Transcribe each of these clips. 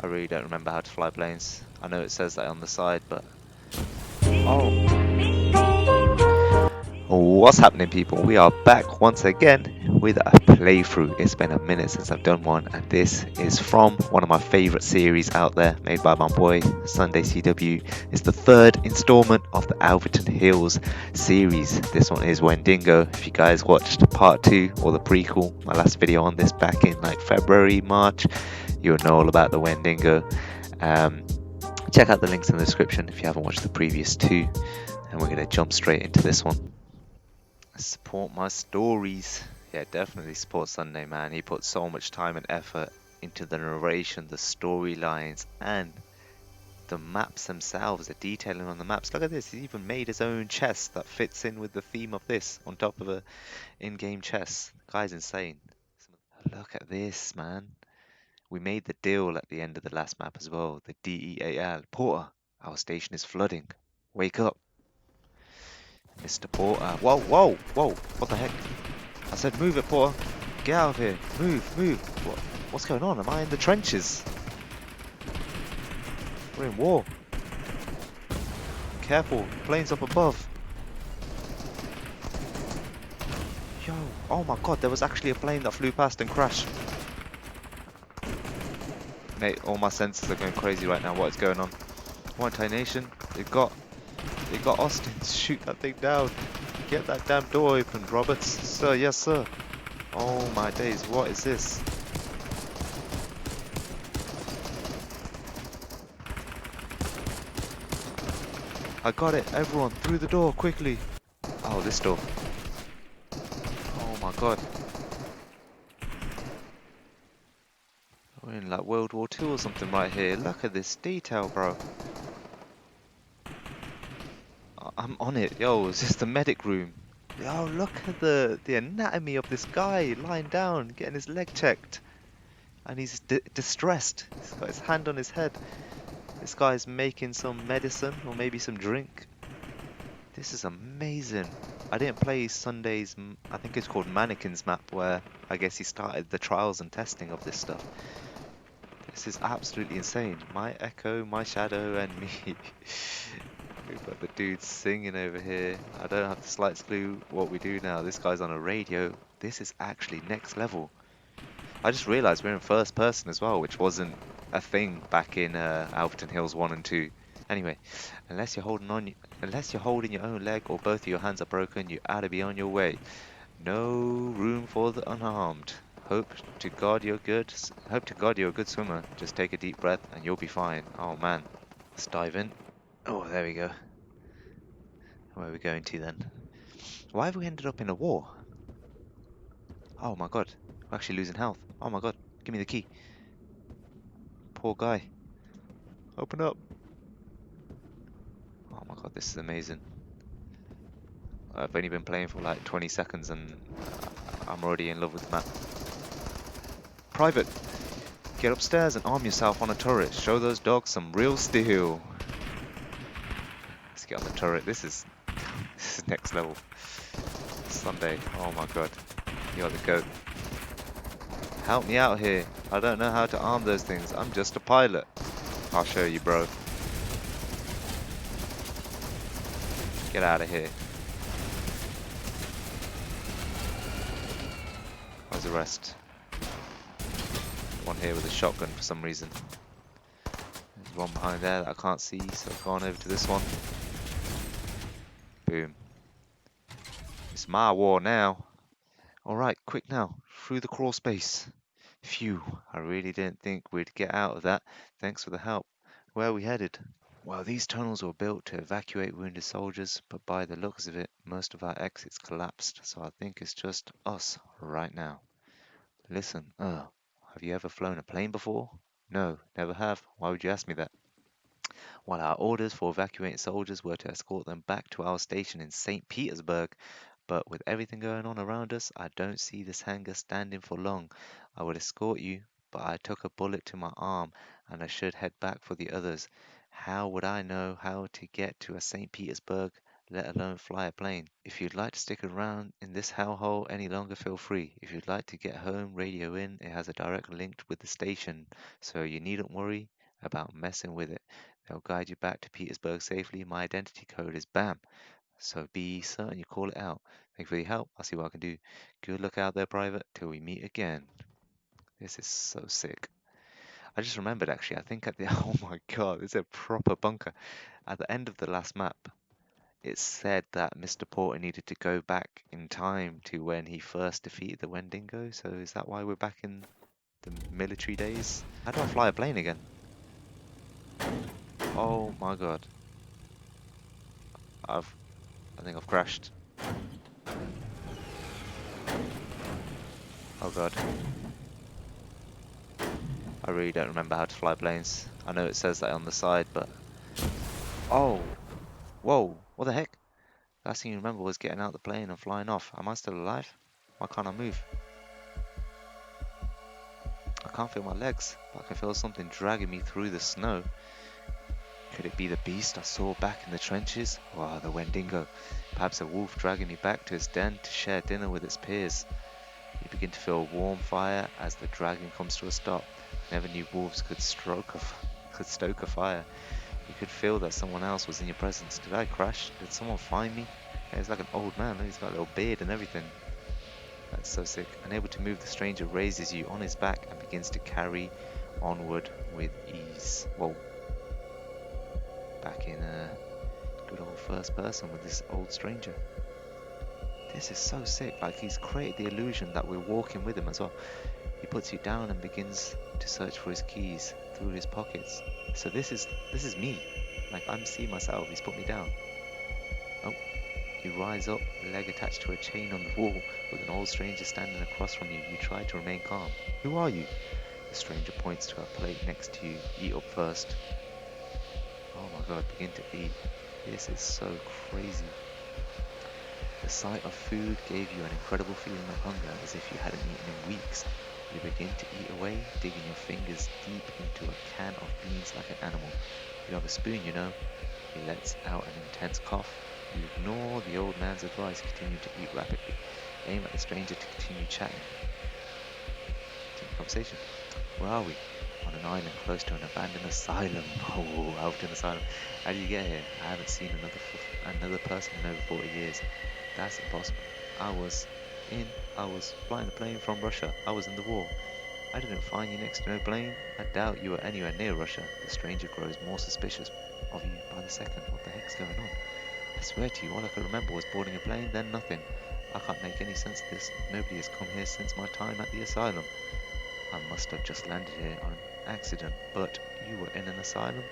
I really don't remember how to fly planes. I know it says that on the side, but... Oh! What's happening, people? We are back once again with a playthrough. It's been a minute since I've done one, and this is from one of my favourite series out there, made by my boy, SundayCW. It's the third installment of the Alverton Hills series. This one is Wendigo. If you guys watched part 2 or the prequel, my last video on this back in like February, March, you'll know all about the Wendigo. Check out the links in the description if you haven't watched the previous 2, and we're going to jump straight into this one. Support my stories. Yeah, definitely support SundayMan. He put so much time and effort into the narration, the storylines, and the maps themselves, the detailing on the maps. Look at this, he even made his own chest that fits in with the theme of this, on top of a in-game chest. The guy's insane. Look at this, man. We made the deal at the end of the last map as well. The DEAL. Porter, our station is flooding. Wake up. Mr. Porter. Whoa, whoa, whoa. What the heck? I said move it, Porter. Get out of here. Move, move. What's going on? Am I in the trenches? We're in war. Careful. Planes up above. Yo. Oh my god, there was actually a plane that flew past and crashed. Mate, all my senses are going crazy right now. What is going on? Fortnite Nation. They got Austin. Shoot that thing down. Get that damn door opened, Roberts. Sir, yes sir. Oh my days, what is this? I got it, everyone, through the door, quickly. Oh, this door. Oh my god. We're in like World War II or something right here. Look at this detail, bro. I'm on it. Yo, is this the medic room? Yo, look at the anatomy of this guy lying down, getting his leg checked. And he's distressed. He's got his hand on his head. This guy's making some medicine or maybe some drink. This is amazing. I didn't play Sunday's, I think it's called Mannequins map, where I guess he started the trials and testing of this stuff. This is absolutely insane. My echo, my shadow, and me. We've got the dudes singing over here. I don't have the slightest clue what we do now. This guy's on a radio. This is actually next level. I just realised we're in first person as well, which wasn't a thing back in Alverton Hills 1 and 2. Anyway, unless you're holding your own leg or both of your hands are broken, you ought to be on your way. No room for the unarmed. Hope to God you're a good swimmer. Just take a deep breath and you'll be fine. Oh man, let's dive in. Oh, there we go. Where are we going to then? Why have we ended up in a war? Oh my god, we're actually losing health. Oh my god, give me the key. Poor guy. Open up. Oh my god, this is amazing. I've only been playing for like 20 seconds and I'm already in love with the map. Private, get upstairs and arm yourself on a turret. Show those dogs some real steel. Let's get on the turret. This is next level. Sunday, oh my god. You're the goat. Help me out here. I don't know how to arm those things. I'm just a pilot. I'll show you, bro. Get out of here. Where's the rest? One here with a shotgun for some reason. There's one behind there that I can't see, so I've gone over to this one. Boom. It's my war now. Alright, quick now. Through the crawl space. Phew, I really didn't think we'd get out of that. Thanks for the help. Where are we headed? Well, these tunnels were built to evacuate wounded soldiers, but by the looks of it, most of our exits collapsed, so I think it's just us right now. Listen, have you ever flown a plane before? No, never have. Why would you ask me that? Well, our orders for evacuating soldiers were to escort them back to our station in St. Petersburg, but with everything going on around us, I don't see this hangar standing for long. I would escort you, but I took a bullet to my arm, and I should head back for the others. How would I know how to get to a St. Petersburg, let alone fly a plane? If you'd like to stick around in this hellhole any longer, feel free. If you'd like to get home, radio in. It has a direct link with the station, so you needn't worry. about messing with it. They'll guide you back to Petersburg safely. My identity code is BAM. So be certain you call it out. Thank you for your help. I'll see what I can do. Good luck out there, Private. Till we meet again. This is so sick. I just remembered actually, I think at the oh my god, it's a proper bunker. At the end of the last map, it said that Mr. Porter needed to go back in time to when he first defeated the Wendigo. So is that why we're back in the military days? How do I fly a plane again? Oh my god. I think I've crashed. Oh god. I really don't remember how to fly planes. I know it says that on the side, but oh, whoa, what the heck? Last thing you remember was getting out the plane and flying off. Am I still alive? Why can't I move? I can't feel my legs, but I can feel something dragging me through the snow. Could it be the beast I saw back in the trenches? Or the Wendigo? Perhaps a wolf dragging me back to its den to share dinner with its peers. You begin to feel a warm fire as the dragging comes to a stop. Never knew wolves could stoke a fire. You could feel that someone else was in your presence. Did I crash? Did someone find me? Yeah, he's like an old man. He's got a little beard and everything. That's so sick. Unable to move, the stranger raises you on his back and begins to carry onward with ease. Whoa. Back in good old first person with this old stranger. This is so sick. Like, he's created the illusion that we're walking with him as well. He puts you down and begins to search for his keys through his pockets. So this is me. Like, I'm seeing myself. He's put me down. Oh, you rise up, leg attached to a chain on the wall, with an old stranger standing across from you. You try to remain calm. Who are you? The stranger points to a plate next to you. Eat up first. Oh my god, begin to eat. This is so crazy. The sight of food gave you an incredible feeling of hunger, as if you hadn't eaten in weeks. You begin to eat away, digging your fingers deep into a can of beans like an animal. You have a spoon, you know. He lets out an intense cough. You ignore the old man's advice, continue to eat rapidly. Aim at the stranger to continue chatting. Continue conversation. Where are we? On an island close to an abandoned asylum. Oh, Alverton Asylum. How did you get here? I haven't seen another person in over 40 years. That's impossible. I was flying a plane from Russia. I was in the war. I didn't find you next to no plane. I doubt you were anywhere near Russia. The stranger grows more suspicious of you by the second. What the heck's going on? I swear to you, all I can remember was boarding a plane, then nothing. I can't make any sense of this. Nobody has come here since my time at the asylum. I must have just landed here on accident. But you were in an asylum?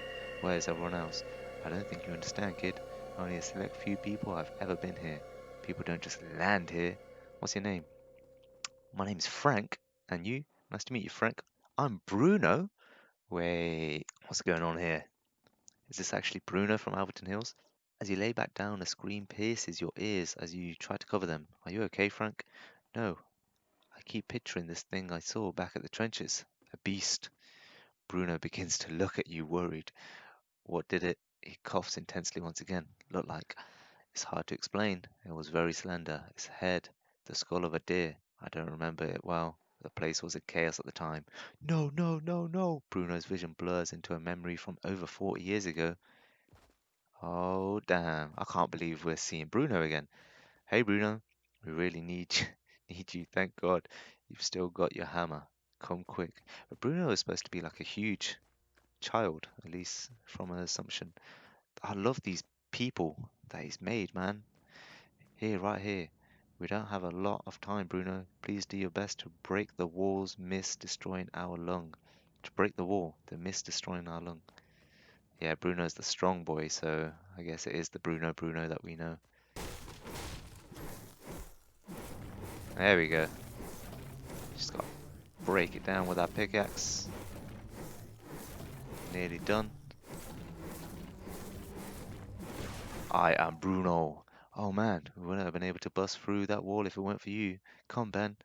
Where is everyone else? I don't think you understand, kid. Only a select few people have ever been here. People don't just land here. What's your name? My name's Frank. And you? Nice to meet you, Frank. I'm Bruno. Wait, what's going on here? Is this actually Bruno from Alverton Hills? As you lay back down, a scream pierces your ears as you try to cover them. Are you okay, Frank? No. I keep picturing this thing I saw back at the trenches. A beast. Bruno begins to look at you, worried. What did it, he coughs intensely once again, look like? It's hard to explain. It was very slender. Its head, the skull of a deer. I don't remember it well. The place was a chaos at the time. No, no, no, no! Bruno's vision blurs into a memory from over 40 years ago. Oh, damn. I can't believe we're seeing Bruno again. Hey, Bruno. We really need you. Need you. Thank God. You've still got your hammer. Come quick. But Bruno is supposed to be like a huge child, at least from an assumption. I love these people that he's made, man. Here, right here. We don't have a lot of time, Bruno. Please do your best to break the wall's mist destroying our lung. To break the wall, the mist destroying our lung. Yeah, Bruno's the strong boy, so I guess it is the Bruno that we know. There we go. Just gotta break it down with our pickaxe. Nearly done. I am Bruno. Oh man, we wouldn't have been able to bust through that wall if it weren't for you. Come, Ben.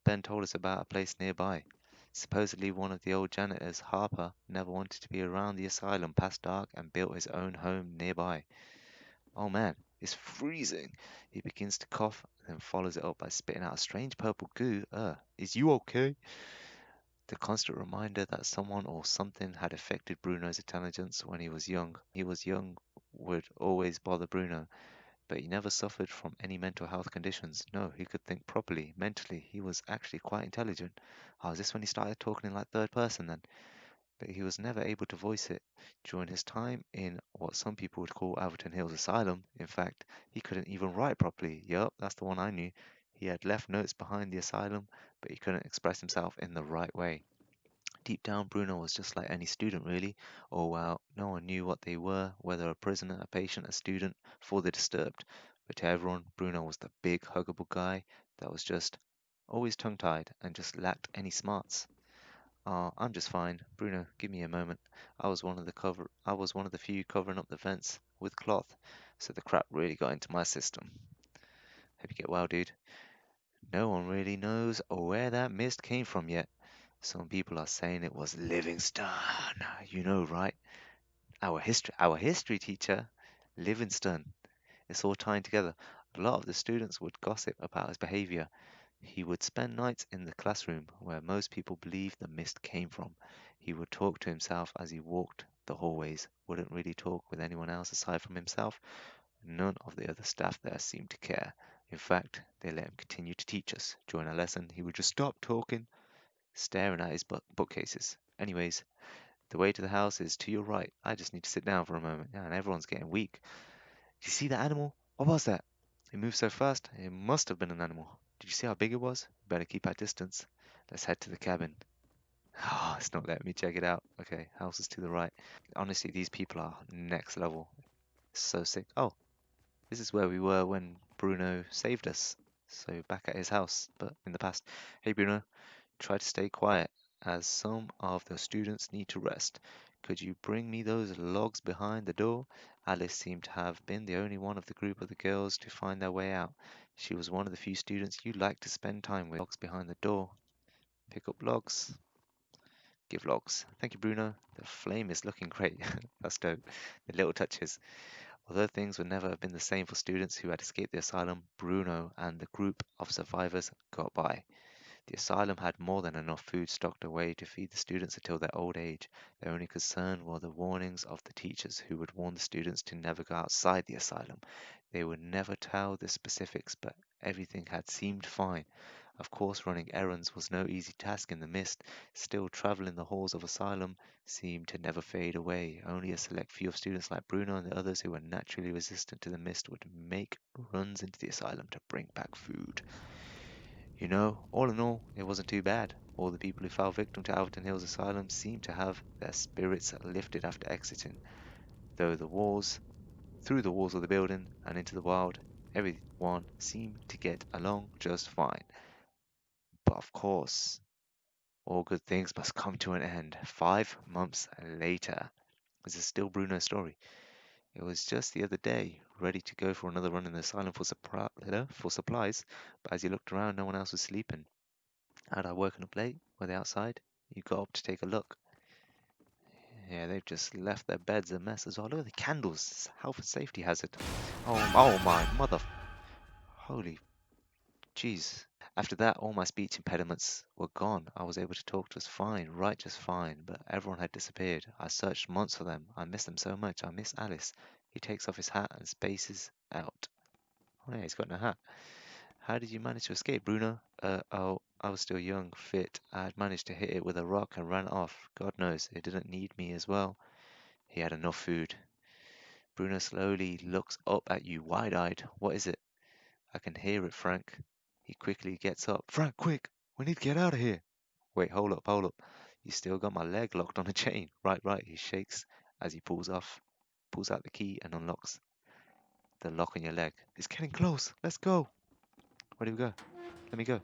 Ben told us about a place nearby. Supposedly one of the old janitors, Harper, never wanted to be around the asylum past dark and built his own home nearby. Oh man, it's freezing. He begins to cough, then follows it up by spitting out a strange purple goo. Is you okay? The constant reminder that someone or something had affected Bruno's intelligence when he was young would always bother Bruno, but he never suffered from any mental health conditions. No, he could think properly, mentally. He was actually quite intelligent. Oh, is this when he started talking in like third person then? But he was never able to voice it. During his time in what some people would call Alverton Hills Asylum, in fact, he couldn't even write properly. Yup, that's the one I knew. He had left notes behind the asylum, but he couldn't express himself in the right way. Deep down, Bruno was just like any student, really. Or, well, no one knew what they were, whether a prisoner, a patient, a student, for the disturbed. But to everyone, Bruno was the big, huggable guy that was just always tongue tied and just lacked any smarts. Oh, I'm just fine. Bruno, give me a moment. I was one of the few covering up the vents with cloth, so the crap really got into my system. Hope you get well, dude. No one really knows where that mist came from yet. Some people are saying it was Livingston. You know, right? Our history teacher, Livingston. It's all tying together. A lot of the students would gossip about his behavior. He would spend nights in the classroom where most people believed the mist came from. He would talk to himself as he walked the hallways, wouldn't really talk with anyone else aside from himself. None of the other staff there seemed to care. In fact, they let him continue to teach us. During a lesson, he would just stop talking, staring at his bookcases. Anyways, the way to the house is to your right. I just need to sit down for a moment. Yeah, and everyone's getting weak. Did you see that animal? What was that? It moved so fast, it must have been an animal. Did you see how big it was? Better keep our distance. Let's head to the cabin. Oh, it's not letting me check it out. Okay, house is to the right. Honestly, these people are next level. It's so sick. Oh, this is where we were when Bruno saved us. So back at his house, but in the past. Hey Bruno, try to stay quiet, as some of the students need to rest. Could you bring me those logs behind the door? Alice seemed to have been the only one of the group of the girls to find their way out. She was one of the few students you liked to spend time with. Logs behind the door. Pick up logs. Give logs. Thank you, Bruno. The flame is looking great. That's dope. The little touches. Although things would never have been the same for students who had escaped the asylum, Bruno and the group of survivors got by. The asylum had more than enough food stocked away to feed the students until their old age. Their only concern were the warnings of the teachers who would warn the students to never go outside the asylum. They would never tell the specifics, but everything had seemed fine. Of course, running errands was no easy task in the mist. Still, travel in the halls of asylum seemed to never fade away. Only a select few of students like Bruno and the others who were naturally resistant to the mist would make runs into the asylum to bring back food. You know, all in all, it wasn't too bad. All the people who fell victim to Alverton Hills Asylum seemed to have their spirits lifted after exiting, though through the walls of the building and into the wild, everyone seemed to get along just fine. But of course, all good things must come to an end. 5 months later, this is still Bruno's story. It was just the other day, ready to go for another run in the asylum for supplies, but as he looked around, no one else was sleeping. Had I woken up late? Were they outside? You got up to take a look. Yeah, they've just left their beds a mess as well. Look at the candles. It's a health and safety hazard. Oh my mother. Holy jeez. After that, all my speech impediments were gone. I was able to talk just fine, write just fine, but everyone had disappeared. I searched months for them. I miss them so much. I miss Alice. He takes off his hat and spaces out. Oh yeah, he's got no hat. How did you manage to escape, Bruno? Oh, I was still young, fit. I had managed to hit it with a rock and ran off. God knows, it didn't need me as well. He had enough food. Bruno slowly looks up at you, wide-eyed. What is it? I can hear it, Frank. He quickly gets up. Frank, quick! We need to get out of here. Wait, hold up, hold up. You still got my leg locked on a chain. Right. He shakes as he pulls out the key and unlocks the lock on your leg. It's getting close. Let's go. Where do we go? Let me go.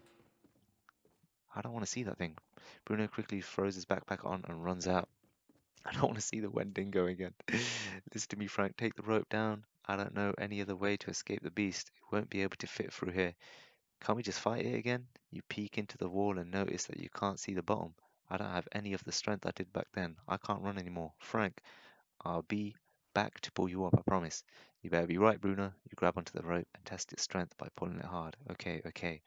I don't want to see that thing. Bruno quickly throws his backpack on and runs out. I don't want to see the Wendigo again. Listen to me, Frank. Take the rope down. I don't know any other way to escape the beast. It won't be able to fit through here. Can't we just fight it again? You peek into the wall and notice that you can't see the bottom. I don't have any of the strength I did back then. I can't run anymore. Frank, I'll be back to pull you up, I promise. You better be right, Bruno. You grab onto the rope and test its strength by pulling it hard. Okay.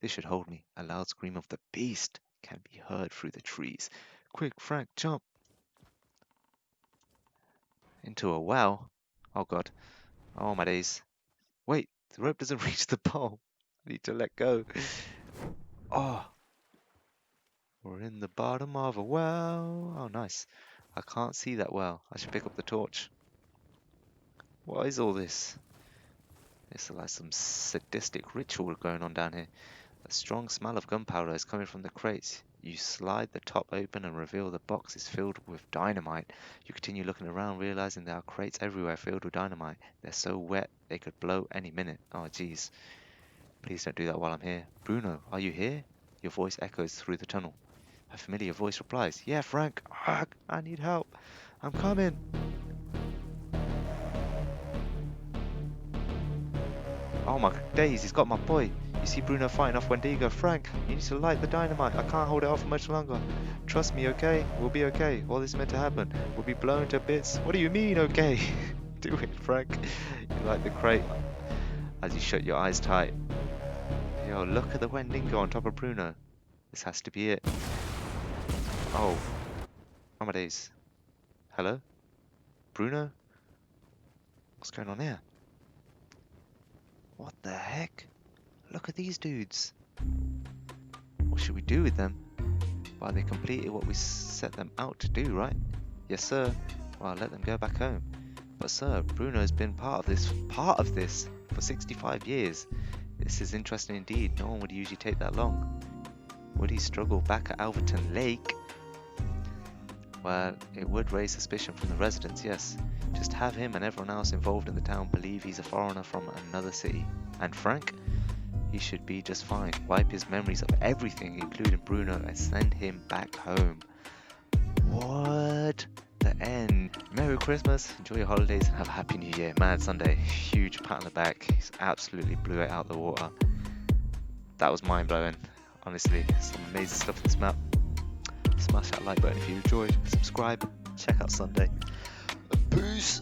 This should hold me. A loud scream of the beast can be heard through the trees. Quick, Frank, jump! Into a well? Oh god. Oh my days. Wait, the rope doesn't reach the pole. I need to let go. Oh, we're in the bottom of a well. Oh, nice. I can't see that well. I should pick up the torch. What is all this? It's like some sadistic ritual going on down here. A strong smell of gunpowder is coming from the crates. You slide the top open and reveal the box is filled with dynamite. You continue looking around, realizing there are crates everywhere filled with dynamite. They're so wet they could blow any minute. Oh jeez. Please don't do that while I'm here. Bruno, are you here? Your voice echoes through the tunnel. A familiar voice replies, yeah, Frank. I need help. I'm coming. Oh my days, he's got my boy. You see Bruno fighting off Wendigo. Frank, you need to light the dynamite. I can't hold it off for much longer. Trust me, okay? We'll be okay. All this is meant to happen. We'll be blown to bits. What do you mean, okay? Do it, Frank. You light the crate as you shut your eyes tight. Yo, look at the Wendigo on top of Bruno. This has to be it. Oh. Oh my days. Hello? Bruno? What's going on here? What the heck? Look at these dudes. What should we do with them? Well, they completed what we set them out to do, right? Yes, sir. Well, let them go back home. But sir, Bruno's been part of this for 65 years. This is interesting indeed. No one would usually take that long. Would he struggle back at Alverton Lake? Well, it would raise suspicion from the residents, yes. Just have him and everyone else involved in the town believe he's a foreigner from another city. And Frank? He should be just fine. Wipe his memories of everything, including Bruno, and send him back home. What? The end. Merry Christmas, enjoy your holidays, and have a happy new year. Mad Sunday. Huge pat on the back. He's absolutely blew it out of the water. That was mind blowing. Honestly, some amazing stuff in this map. Smash that like button if you enjoyed. Subscribe. Check out Sunday. Peace.